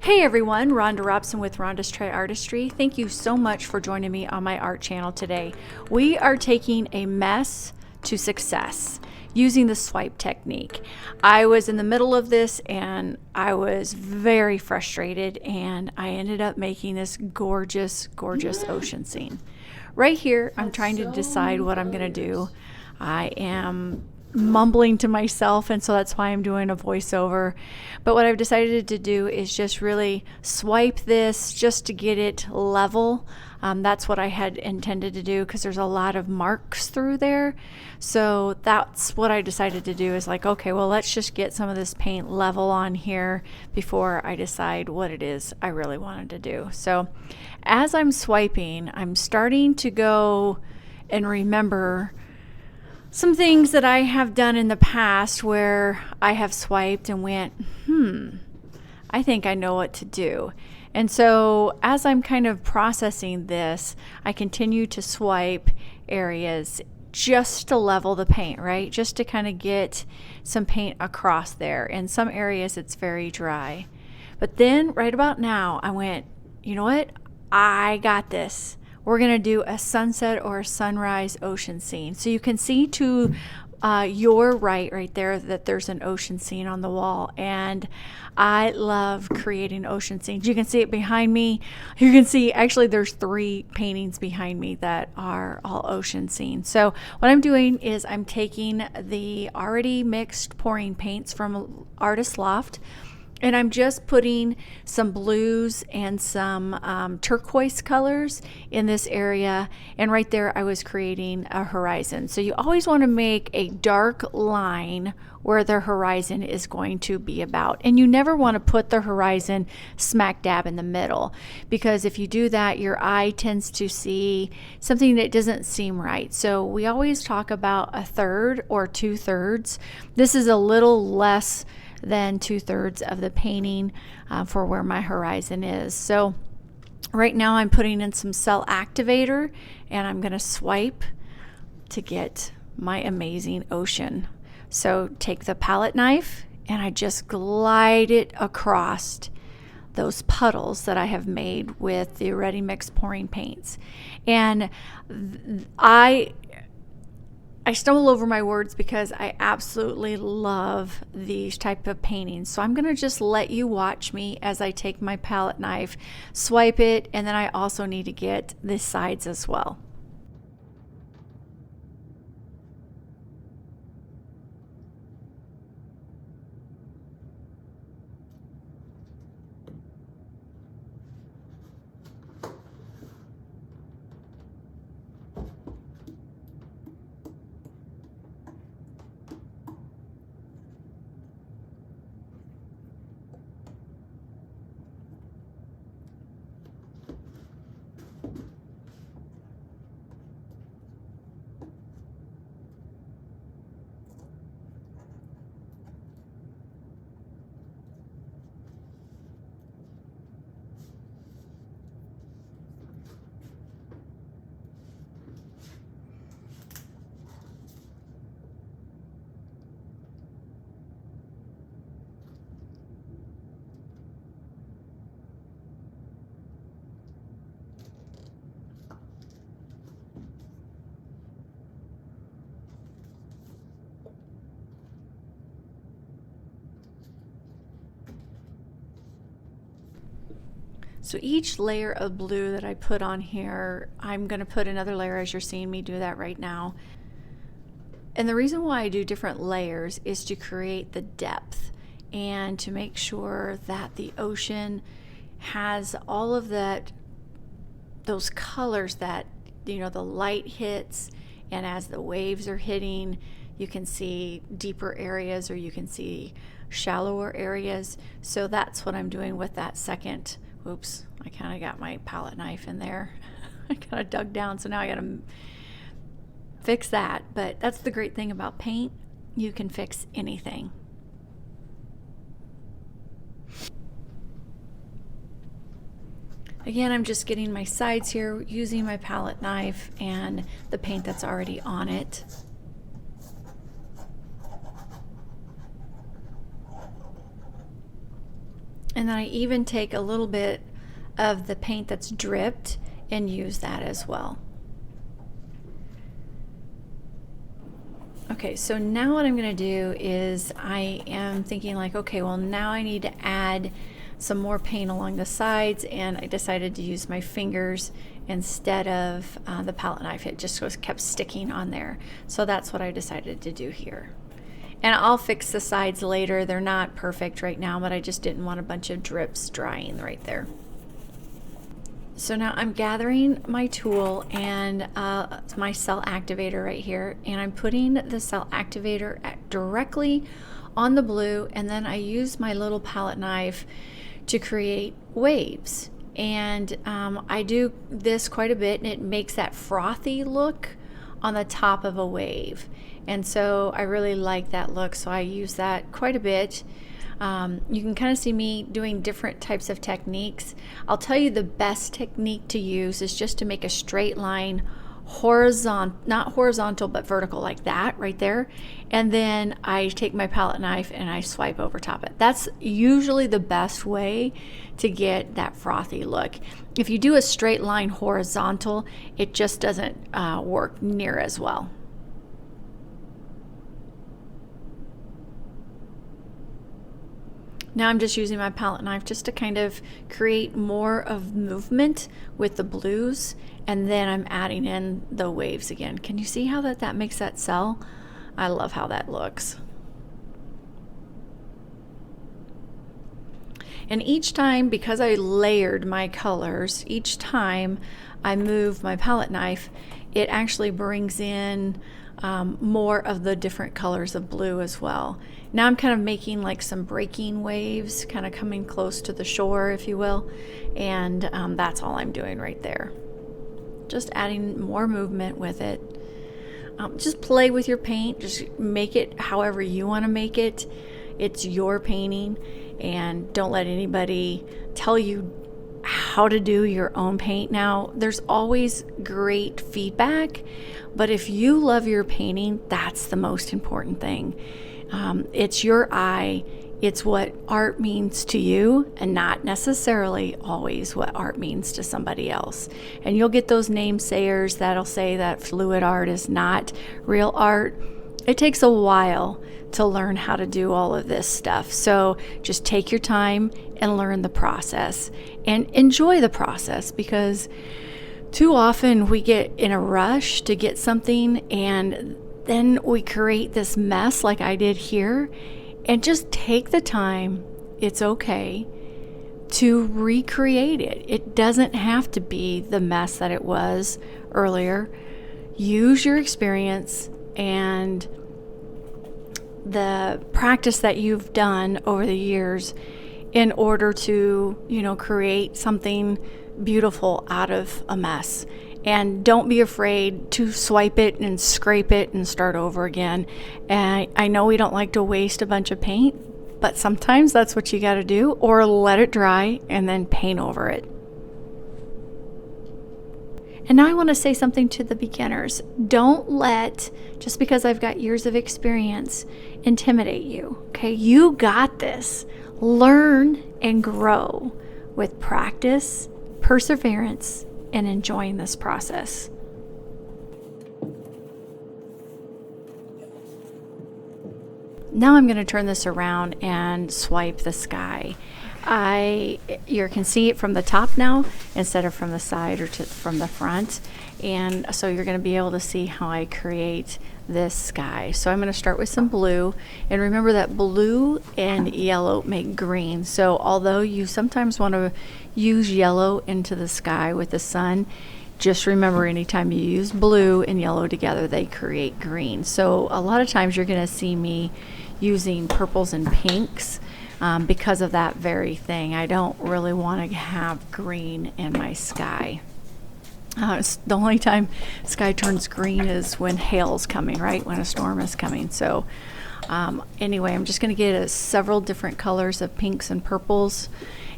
Hey everyone, Rhonda Robson with Rhonda's Tri-RRR-tistry. Thank you so much for joining me on my art channel today. We are taking a mess to success using the swipe technique. I was in the middle of this and I was very frustrated, and I ended up making this gorgeous, gorgeous ocean scene. Right here, I'm trying to decide what I'm going to do. I am mumbling to myself, and so that's why I'm doing a voiceover. But what I've decided to do is just really swipe this just to get it level. That's what I had intended to do because there's a lot of marks through there. So that's what I decided to do, is like, okay, well, let's just get some of this paint level on here before I decide what it is I really wanted to do. So as I'm swiping, I'm starting to go and remember some things that I have done in the past where I have swiped and went, I think I know what to do. And so as I'm kind of processing this, I continue to swipe areas just to level the paint, right? Just to kind of get some paint across there. In some areas it's very dry. But then right about now, I went, you know what? I got this. We're going to do a sunset or a sunrise ocean scene. So you can see to your right there that there's an ocean scene on the wall. And I love creating ocean scenes. You can see it behind me. You can see actually there's 3 paintings behind me that are all ocean scenes. So what I'm doing is I'm taking the already mixed pouring paints from Artist Loft, and I'm just putting some blues and some turquoise colors in this area. And right there, I was creating a horizon. So you always want to make a dark line where the horizon is going to be about. And you never want to put the horizon smack dab in the middle, because if you do that, your eye tends to see something that doesn't seem right. So we always talk about 1/3 or 2/3. This is a little less than 2/3 of the painting for where my horizon is. So right now I'm putting in some cell activator, and I'm going to swipe to get my amazing ocean. So take the palette knife and I just glide it across those puddles that I have made with the ready mixed pouring paints. And I stumble over my words because I absolutely love these type of paintings. So I'm going to just let you watch me as I take my palette knife, swipe it, and then I also need to get the sides as well. So each layer of blue that I put on here, I'm going to put another layer, as you're seeing me do that right now. And the reason why I do different layers is to create the depth and to make sure that the ocean has all of those colors that, you know, the light hits, and as the waves are hitting, you can see deeper areas or you can see shallower areas. So that's what I'm doing with that second. Oops, I kind of got my palette knife in there. I kind of dug down, so now I got to fix that. But that's the great thing about paint. You can fix anything. Again, I'm just getting my sides here using my palette knife and the paint that's already on it. And then I even take a little bit of the paint that's dripped and use that as well. Okay, so now what I'm going to do is I am thinking like, okay, well now I need to add some more paint along the sides, and I decided to use my fingers instead of the palette knife. It just kept sticking on there. So that's what I decided to do here. And I'll fix the sides later. They're not perfect right now, but I just didn't want a bunch of drips drying right there. So now I'm gathering my tool and my cell activator right here, and I'm putting the cell activator directly on the blue, and then I use my little palette knife to create waves. And I do this quite a bit, and it makes that frothy look on the top of a wave. And so I really like that look, so I use that quite a bit. You can kind of see me doing different types of techniques. I'll tell you the best technique to use is just to make a straight line, not horizontal, but vertical, like that right there. And then I take my palette knife and I swipe over top it. That's usually the best way to get that frothy look. If you do a straight line horizontal, it just doesn't work near as well. Now I'm just using my palette knife just to kind of create more of movement with the blues, and then I'm adding in the waves again. Can you see how that makes that cell? I love how that looks. And each time, because I layered my colors, each time I move my palette knife, it actually brings in more of the different colors of blue as well. Now I'm kind of making like some breaking waves, kind of coming close to the shore, if you will, and that's all I'm doing right there. Just adding more movement with it. Just play with your paint, just make it however you want to make it. It's your painting, and don't let anybody tell you how to do your own paint. Now, there's always great feedback, but if you love your painting, that's the most important thing. It's your eye, it's what art means to you, and not necessarily always what art means to somebody else. And you'll get those namesayers that'll say that fluid art is not real art. It takes a while to learn how to do all of this stuff. So just take your time and learn the process and enjoy the process, because too often we get in a rush to get something, and then we create this mess like I did here. And just take the time, it's okay, to recreate it. It doesn't have to be the mess that it was earlier. Use your experience and the practice that you've done over the years in order to, create something beautiful out of a mess. And don't be afraid to swipe it and scrape it and start over again. And I know we don't like to waste a bunch of paint, but sometimes that's what you got to do, or let it dry and then paint over it. And now I want to say something to the beginners. Don't let, just because I've got years of experience, intimidate you. Okay, you got this. Learn and grow with practice, perseverance, and enjoying this process. Now I'm going to turn this around and swipe the sky. You can see it from the top now instead of from the side or from the front, and so you're going to be able to see how I create this sky. So I'm going to start with some blue, and remember that blue and yellow make green. So although you sometimes want to use yellow into the sky with the sun, just remember anytime you use blue and yellow together, they create green. So a lot of times you're going to see me using purples and pinks because of that very thing. I don't really want to have green in my sky. The only time sky turns green is when hail's coming, right? When a storm is coming. So anyway, I'm just going to get several different colors of pinks and purples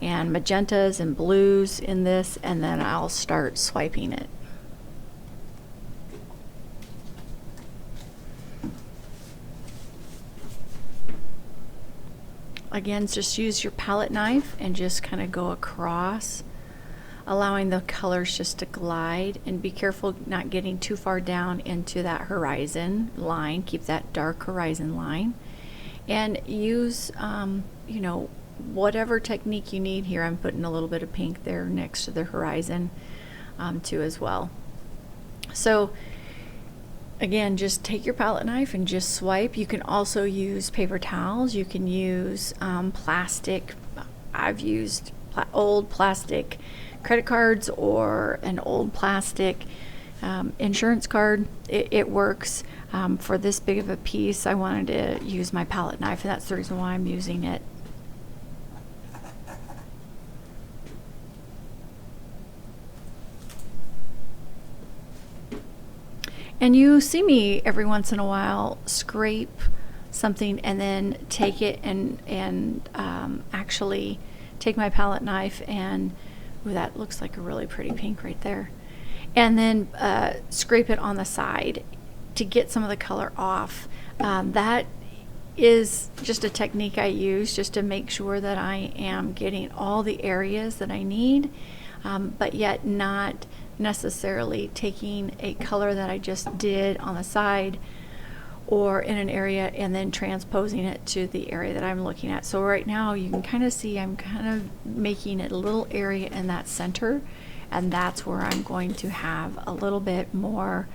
and magentas and blues in this, and then I'll start swiping it. again, just use your palette knife and just kind of go across, allowing the colors just to glide, and be careful not getting too far down into that horizon line. Keep that dark horizon line, and use you know, whatever technique you need here. I'm putting a little bit of pink there next to the horizon too as well. So again, just take your palette knife and just swipe. You can also use paper towels. You can use plastic. I've used old plastic credit cards or an old plastic insurance card. It works. For this big of a piece, I wanted to use my palette knife, and that's the reason why I'm using it. And you see me every once in a while scrape something and then take it and actually take my palette knife and, ooh, that looks like a really pretty pink right there, and then scrape it on the side to get some of the color off. That is just a technique I use just to make sure that I am getting all the areas that I need, but yet not necessarily taking a color that I just did on the side or in an area and then transposing it to the area that I'm looking at. So right now you can kind of see I'm kind of making it a little area in that center, and that's where I'm going to have a little bit more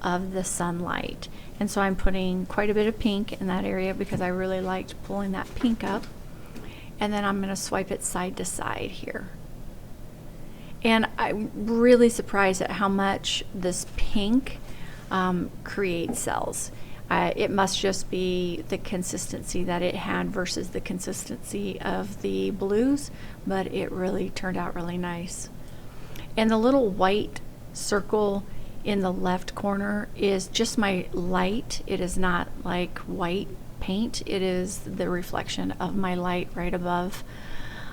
of the sunlight. And so I'm putting quite a bit of pink in that area because I really liked pulling that pink up, and then I'm going to swipe it side to side here. And I'm really surprised at how much this pink creates cells. It must just be the consistency that it had versus the consistency of the blues, but it really turned out really nice. And the little white circle in the left corner is just my light. It is not like white paint. It is the reflection of my light right above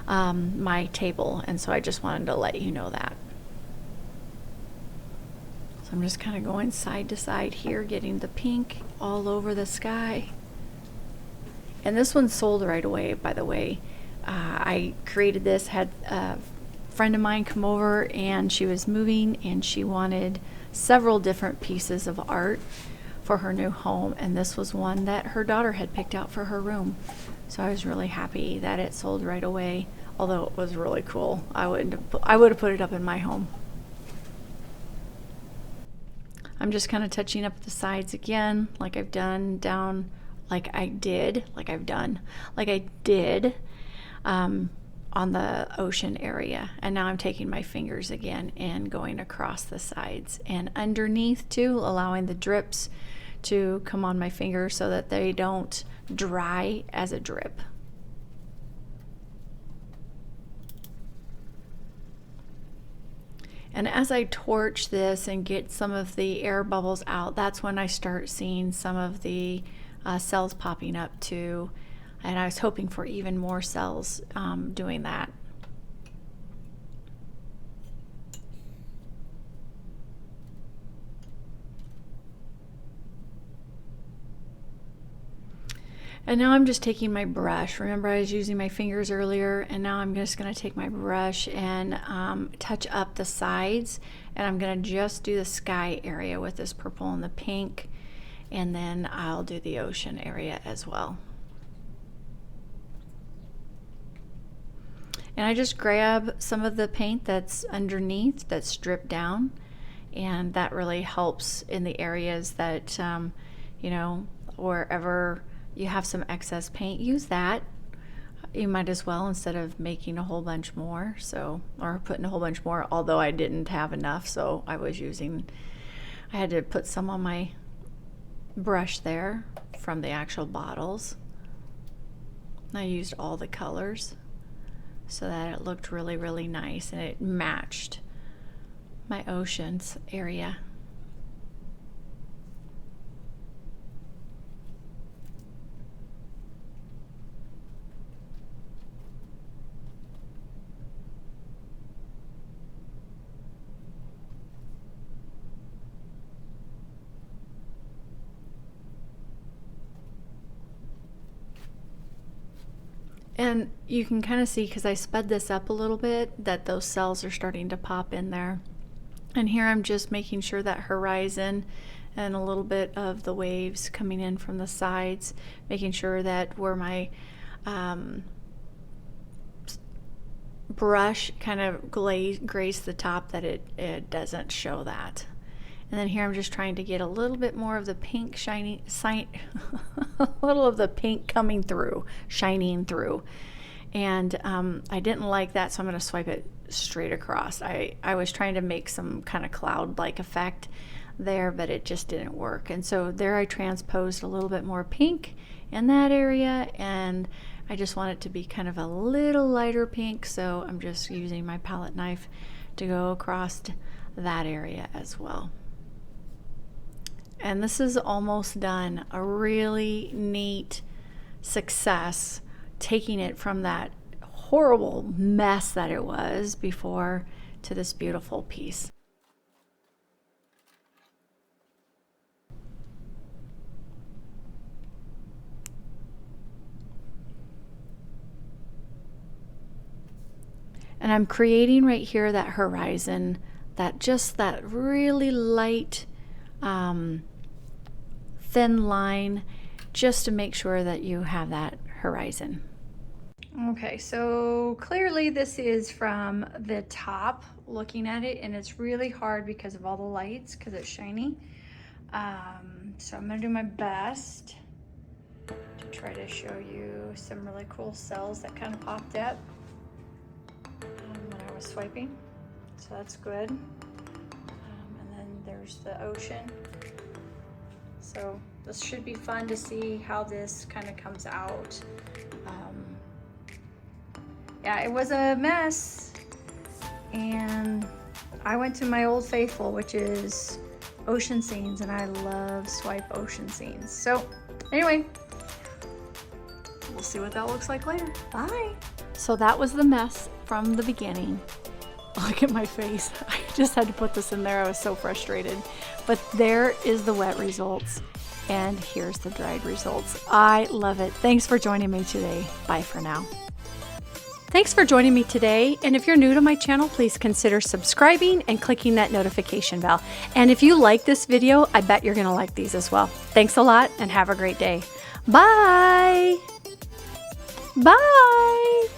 my table, and so I just wanted to let you know that. So I'm just kind of going side to side here, getting the pink all over the sky. And this one sold right away, by the way. I created this, had a friend of mine come over, and she was moving and she wanted several different pieces of art for her new home, and this was one that her daughter had picked out for her room. So I was really happy that it sold right away, although it was really cool. I would have put it up in my home. I'm just kind of touching up the sides again, like I've done down, like I did on the ocean area. And now I'm taking my fingers again and going across the sides and underneath too, allowing the drips to come on my fingers so that they don't dry as a drip. And as I torch this and get some of the air bubbles out, that's when I start seeing some of the cells popping up too. And I was hoping for even more cells doing that. And now I'm just taking my brush. Remember, I was using my fingers earlier, and now I'm just going to take my brush and touch up the sides. And I'm going to just do the sky area with this purple and the pink, and then I'll do the ocean area as well. And I just grab some of the paint that's underneath, that's dripped down, and that really helps in the areas that, you know, wherever you have some excess paint, use that. You might as well, instead of making a whole bunch more, or putting a whole bunch more, although I didn't have enough, so I had to put some on my brush there from the actual bottles. I used all the colors so that it looked really, really nice, and it matched my oceans area. And you can kind of see, because I sped this up a little bit, that those cells are starting to pop in there. And here I'm just making sure that horizon and a little bit of the waves coming in from the sides, making sure that where my brush kind of grazed the top, that it doesn't show that. And then here I'm just trying to get a little bit more of the pink shiny, a little of the pink coming through, shining through. And I didn't like that, so I'm going to swipe it straight across. I was trying to make some kind of cloud-like effect there, but it just didn't work. And so there I transposed a little bit more pink in that area, and I just want it to be kind of a little lighter pink, so I'm just using my palette knife to go across that area as well. And this is almost done. A really neat success, taking it from that horrible mess that it was before to this beautiful piece. And I'm creating right here that horizon, that just that really light thin line, just to make sure that you have that horizon. Okay, so clearly this is from the top looking at it, and it's really hard because of all the lights, because it's shiny. So I'm gonna do my best to try to show you some really cool cells that kind of popped up when I was swiping. So that's good. And then there's the ocean. So this should be fun to see how this kind of comes out. Yeah, it was a mess, and I went to my old faithful, which is ocean scenes, and I love swipe ocean scenes. So anyway, we'll see what that looks like later. Bye. So that was the mess from the beginning. Look at my face. I just had to put this in there. I was so frustrated. But there is the wet results, and here's the dried results. I love it. Thanks for joining me today. Bye for now. Thanks for joining me today, and if you're new to my channel, please consider subscribing and clicking that notification bell. And if you like this video, I bet you're gonna like these as well. Thanks a lot, and have a great day. Bye! Bye!